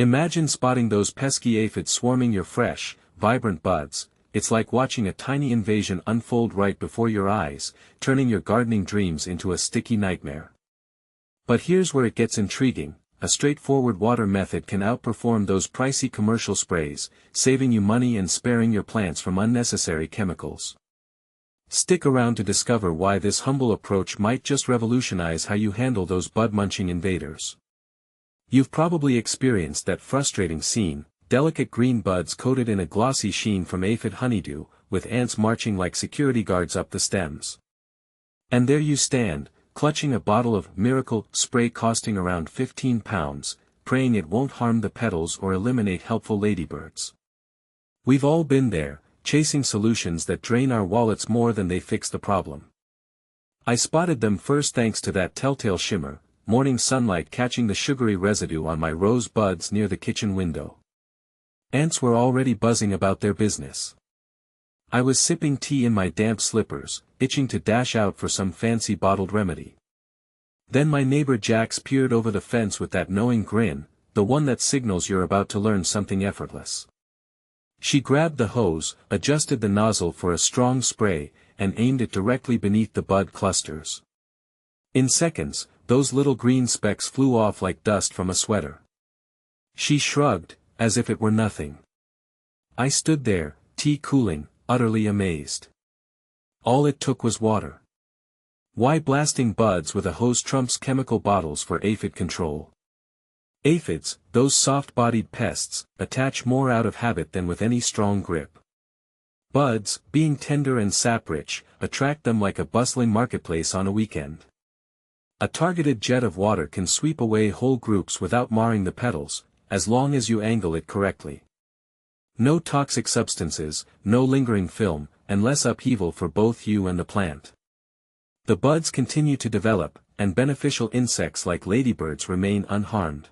Imagine spotting those pesky aphids swarming your fresh, vibrant buds. It's like watching a tiny invasion unfold right before your eyes, turning your gardening dreams into a sticky nightmare. But here's where it gets intriguing. A straightforward water method can outperform those pricey commercial sprays, saving you money and sparing your plants from unnecessary chemicals. Stick around to discover why this humble approach might just revolutionize how you handle those bud-munching invaders. You've probably experienced that frustrating scene, delicate green buds coated in a glossy sheen from aphid honeydew, with ants marching like security guards up the stems. And there you stand, clutching a bottle of miracle spray costing around 15 pounds, praying it won't harm the petals or eliminate helpful ladybirds. We've all been there, chasing solutions that drain our wallets more than they fix the problem. I spotted them first thanks to that telltale shimmer, morning sunlight catching the sugary residue on my rose buds near the kitchen window. Ants were already buzzing about their business. I was sipping tea in my damp slippers, itching to dash out for some fancy bottled remedy. Then my neighbor Jax peered over the fence with that knowing grin, the one that signals you're about to learn something effortless. She grabbed the hose, adjusted the nozzle for a strong spray, and aimed it directly beneath the bud clusters. In seconds, those little green specks flew off like dust from a sweater. She shrugged, as if it were nothing. I stood there, tea cooling, utterly amazed. All it took was water. Why blasting buds with a hose trumps chemical bottles for aphid control? Aphids, those soft-bodied pests, attach more out of habit than with any strong grip. Buds, being tender and sap-rich, attract them like a bustling marketplace on a weekend. A targeted jet of water can sweep away whole groups without marring the petals, as long as you angle it correctly. No toxic substances, no lingering film, and less upheaval for both you and the plant. The buds continue to develop, and beneficial insects like ladybirds remain unharmed.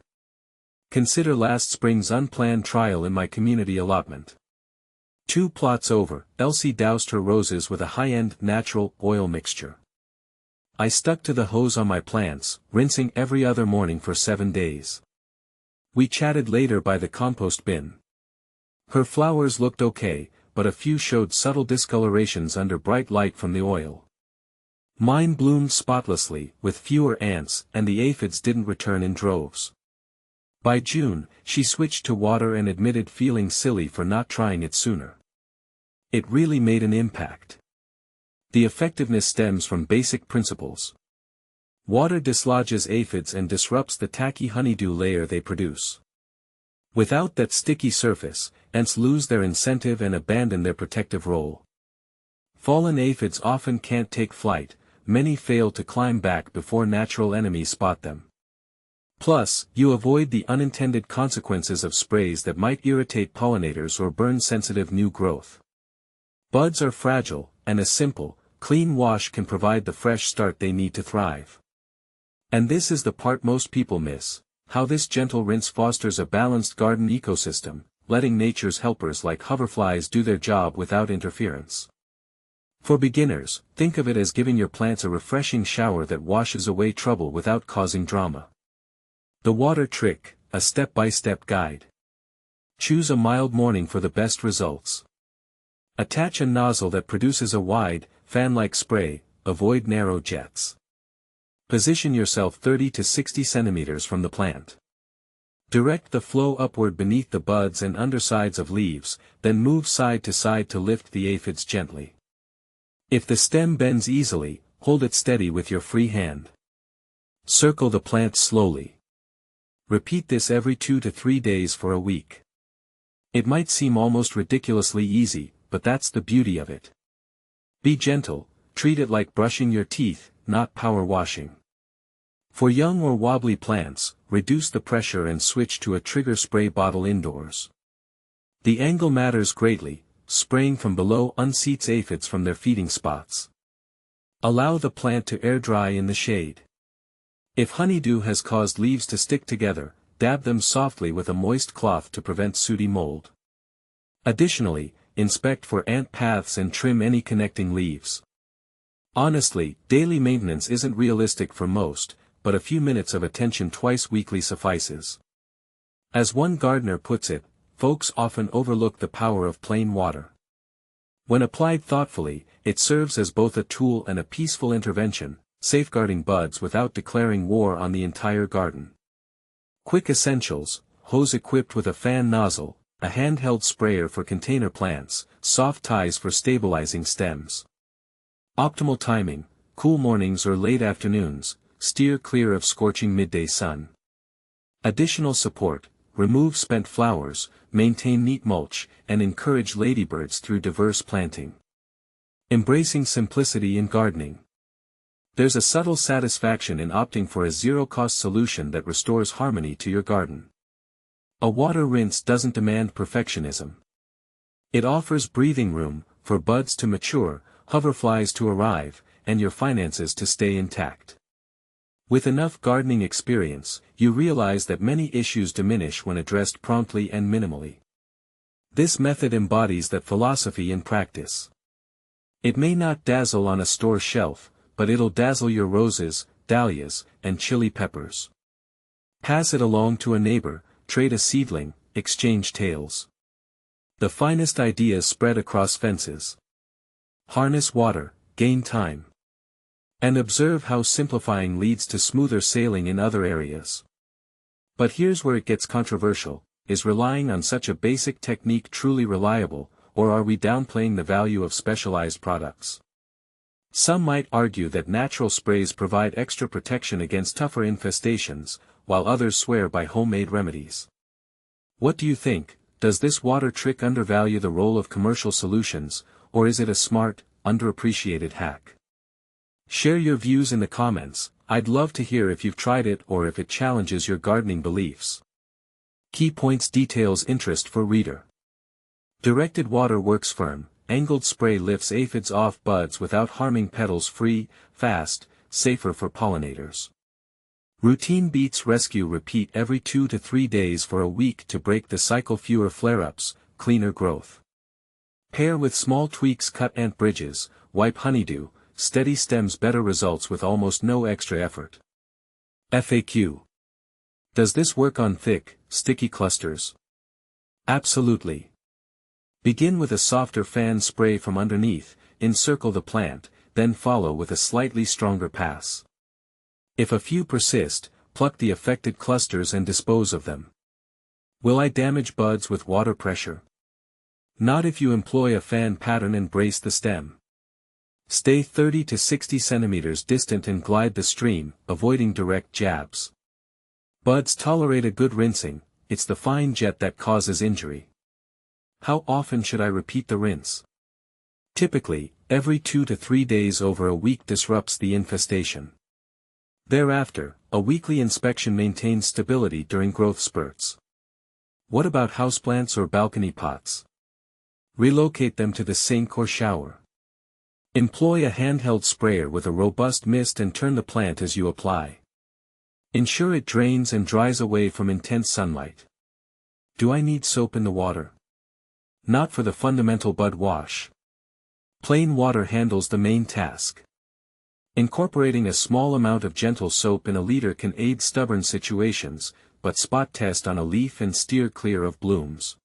Consider last spring's unplanned trial in my community allotment. 2 plots over, Elsie doused her roses with a high-end natural oil mixture. I stuck to the hose on my plants, rinsing every other morning for 7 days. We chatted later by the compost bin. Her flowers looked okay, but a few showed subtle discolorations under bright light from the oil. Mine bloomed spotlessly, with fewer ants, and the aphids didn't return in droves. By June, she switched to water and admitted feeling silly for not trying it sooner. It really made an impact. The effectiveness stems from basic principles. Water dislodges aphids and disrupts the tacky honeydew layer they produce. Without that sticky surface, ants lose their incentive and abandon their protective role. Fallen aphids often can't take flight, many fail to climb back before natural enemies spot them. Plus, you avoid the unintended consequences of sprays that might irritate pollinators or burn sensitive new growth. Buds are fragile, and a simple, clean wash can provide the fresh start they need to thrive. And this is the part most people miss, how this gentle rinse fosters a balanced garden ecosystem, letting nature's helpers like hoverflies do their job without interference. For beginners, think of it as giving your plants a refreshing shower that washes away trouble without causing drama. The water trick, a step-by-step guide. Choose a mild morning for the best results. Attach a nozzle that produces a wide, fan-like spray, avoid narrow jets. Position yourself 30 to 60 centimeters from the plant. Direct the flow upward beneath the buds and undersides of leaves, then move side to side to lift the aphids gently. If the stem bends easily, hold it steady with your free hand. Circle the plant slowly. Repeat this every 2 to 3 days for a week. It might seem almost ridiculously easy, but that's the beauty of it. Be gentle, treat it like brushing your teeth, not power washing. For young or wobbly plants, reduce the pressure and switch to a trigger spray bottle indoors. The angle matters greatly, spraying from below unseats aphids from their feeding spots. Allow the plant to air dry in the shade. If honeydew has caused leaves to stick together, dab them softly with a moist cloth to prevent sooty mold. Additionally, inspect for ant paths and trim any connecting leaves. Honestly, daily maintenance isn't realistic for most, but a few minutes of attention twice weekly suffices. As one gardener puts it, folks often overlook the power of plain water. When applied thoughtfully, it serves as both a tool and a peaceful intervention, safeguarding buds without declaring war on the entire garden. Quick essentials: hose equipped with a fan nozzle, a handheld sprayer for container plants, soft ties for stabilizing stems. Optimal timing: cool mornings or late afternoons, steer clear of scorching midday sun. Additional support: remove spent flowers, maintain neat mulch, and encourage ladybirds through diverse planting. Embracing simplicity in gardening. There's a subtle satisfaction in opting for a zero-cost solution that restores harmony to your garden. A water rinse doesn't demand perfectionism. It offers breathing room, for buds to mature, hoverflies to arrive, and your finances to stay intact. With enough gardening experience, you realize that many issues diminish when addressed promptly and minimally. This method embodies that philosophy in practice. It may not dazzle on a store shelf, but it'll dazzle your roses, dahlias, and chili peppers. Pass it along to a neighbor, trade a seedling, exchange tales. The finest ideas spread across fences. Harness water, gain time. And observe how simplifying leads to smoother sailing in other areas. But here's where it gets controversial: is relying on such a basic technique truly reliable, or are we downplaying the value of specialized products? Some might argue that natural sprays provide extra protection against tougher infestations, while others swear by homemade remedies. What do you think? Does this water trick undervalue the role of commercial solutions, or is it a smart, underappreciated hack? Share your views in the comments. I'd love to hear if you've tried it or if it challenges your gardening beliefs. Key points: details interest for reader. Directed water works firm. Angled spray lifts aphids off buds without harming petals. Free, fast, safer for pollinators. Routine beats rescue. Repeat every 2 to 3 days for a week to break the cycle. Fewer flare-ups, cleaner growth. Pair with small tweaks. Cut ant bridges, wipe honeydew, steady stems. Better results with almost no extra effort. FAQ. Does this work on thick, sticky clusters? Absolutely. Begin with a softer fan spray from underneath, encircle the plant, then follow with a slightly stronger pass. If a few persist, pluck the affected clusters and dispose of them. Will I damage buds with water pressure? Not if you employ a fan pattern and brace the stem. Stay 30 to 60 centimeters distant and glide the stream, avoiding direct jabs. Buds tolerate a good rinsing. It's the fine jet that causes injury. How often should I repeat the rinse? Typically, every 2 to 3 days. Over a week disrupts the infestation. Thereafter, a weekly inspection maintains stability during growth spurts. What about houseplants or balcony pots? Relocate them to the sink or shower. Employ a handheld sprayer with a robust mist and turn the plant as you apply. Ensure it drains and dries away from intense sunlight. Do I need soap in the water? Not for the fundamental bud wash. Plain water handles the main task. Incorporating a small amount of gentle soap in a liter can aid stubborn situations, but spot test on a leaf and steer clear of blooms.